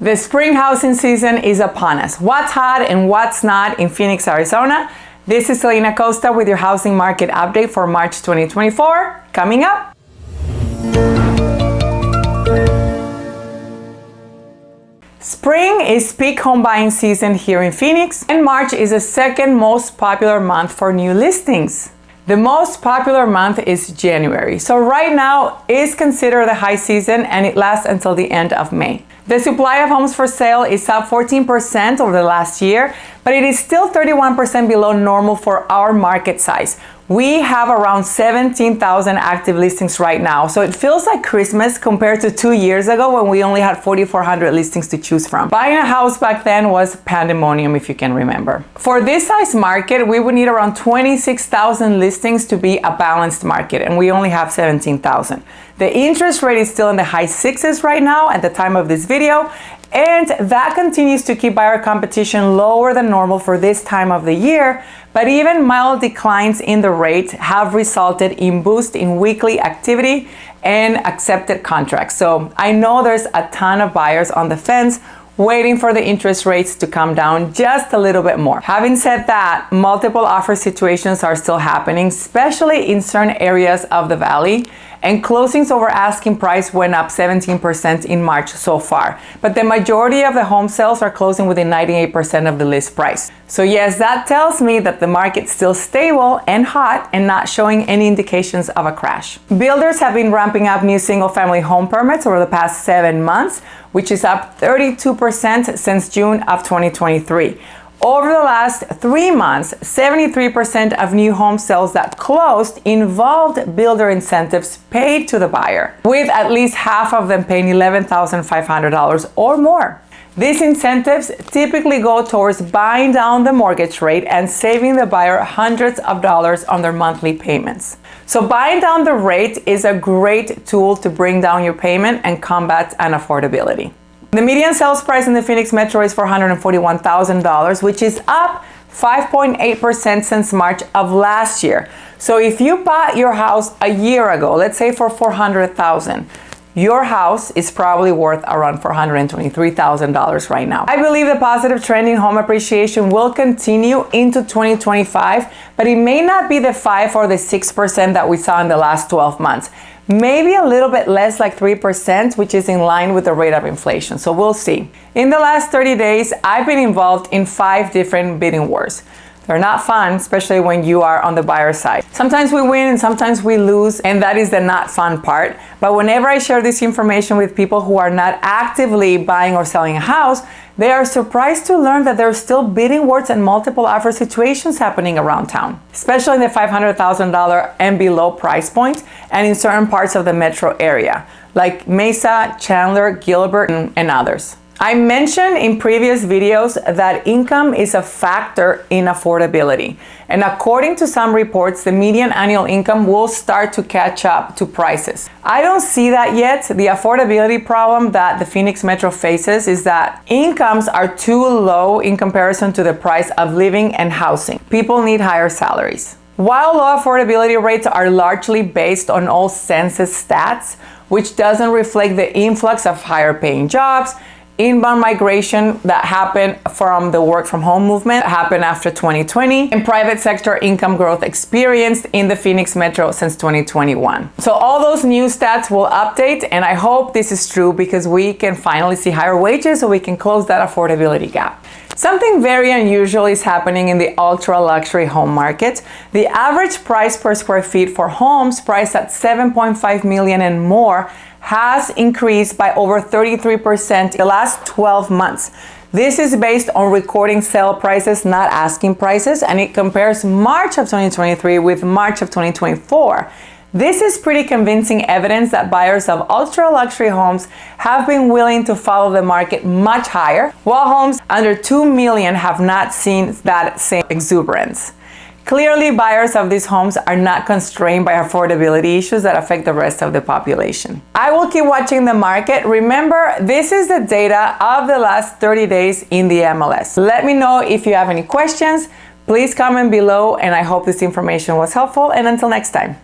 The spring housing season is upon us. What's hot and what's not in Phoenix, Arizona? This is Celina Acosta with your housing market update for March 2024. Coming up. Spring is peak home buying season here in Phoenix, and March is the second most popular month for new listings. The most popular month is January, so right now is considered the high season and it lasts until the end of May. The supply of homes for sale is up 14% over the last year, but it is still 31% below normal for our market size. We have around 17,000 active listings right now, so it feels like Christmas compared to 2 years ago when we only had 4,400 listings to choose from. Buying a house back then was pandemonium, if you can remember. For this size market, we would need around 26,000 listings to be a balanced market, and we only have 17,000. The interest rate is still in the high sixes right now at the time of this video, and that continues to keep buyer competition lower than normal for this time of the year, but even mild declines in the rate have resulted in boost in weekly activity and accepted contracts. So I know there's a ton of buyers on the fence waiting for the interest rates to come down just a little bit more. Having said that, multiple offer situations are still happening, especially in certain areas of the valley, and closings over asking price went up 17% in March so far. But the majority of the home sales are closing within 98% of the list price. So yes, that tells me that the market's still stable and hot and not showing any indications of a crash. Builders have been ramping up new single-family home permits over the past 7 months, which is up 32% since June of 2023. Over the last 3 months, 73% of new home sales that closed involved builder incentives paid to the buyer, with at least half of them paying $11,500 or more. These incentives typically go towards buying down the mortgage rate and saving the buyer hundreds of dollars on their monthly payments. So buying down the rate is a great tool to bring down your payment and combat unaffordability. The median sales price in the Phoenix Metro is $441,000, which is up 5.8% since March of last year. So if you bought your house a year ago, let's say for $400,000, your house is probably worth around $423,000 right now. I believe the positive trend in home appreciation will continue into 2025, but it may not be the 5 or the 6% that we saw in the last 12 months. Maybe a little bit less, like 3%, which is in line with the rate of inflation. So we'll see. In the last 30 days, I've been involved in 5 different bidding wars. They're not fun, especially when you are on the buyer side. Sometimes we win and sometimes we lose, and that is the not fun part. But whenever I share this information with people who are not actively buying or selling a house, they are surprised to learn that there are still bidding wars and multiple offer situations happening around town, especially in the $500,000 and below price point and in certain parts of the metro area, like Mesa, Chandler, Gilbert, and others. I mentioned in previous videos that income is a factor in affordability. And according to some reports, the median annual income will start to catch up to prices. I don't see that yet. The affordability problem that the Phoenix Metro faces is that incomes are too low in comparison to the price of living and housing. People need higher salaries. While low affordability rates are largely based on all census stats, which doesn't reflect the influx of higher paying jobs, inbound migration that happened from the work from home movement that happened after 2020, and private sector income growth experienced in the Phoenix Metro since 2021. So all those new stats will update, and I hope this is true because we can finally see higher wages so we can close that affordability gap. Something very unusual is happening in the ultra luxury home market. The average price per square feet for homes priced at $7.5 million and more has increased by over 33% in the last 12 months. This is based on recording sale prices, not asking prices, and it compares March of 2023 with March of 2024. This is pretty convincing evidence that buyers of ultra luxury homes have been willing to follow the market much higher, while homes under $2 million have not seen that same exuberance. Clearly, buyers of these homes are not constrained by affordability issues that affect the rest of the population. I will keep watching the market. Remember, this is the data of the last 30 days in the MLS. Let me know if you have any questions. Please comment below, and I hope this information was helpful. And until next time.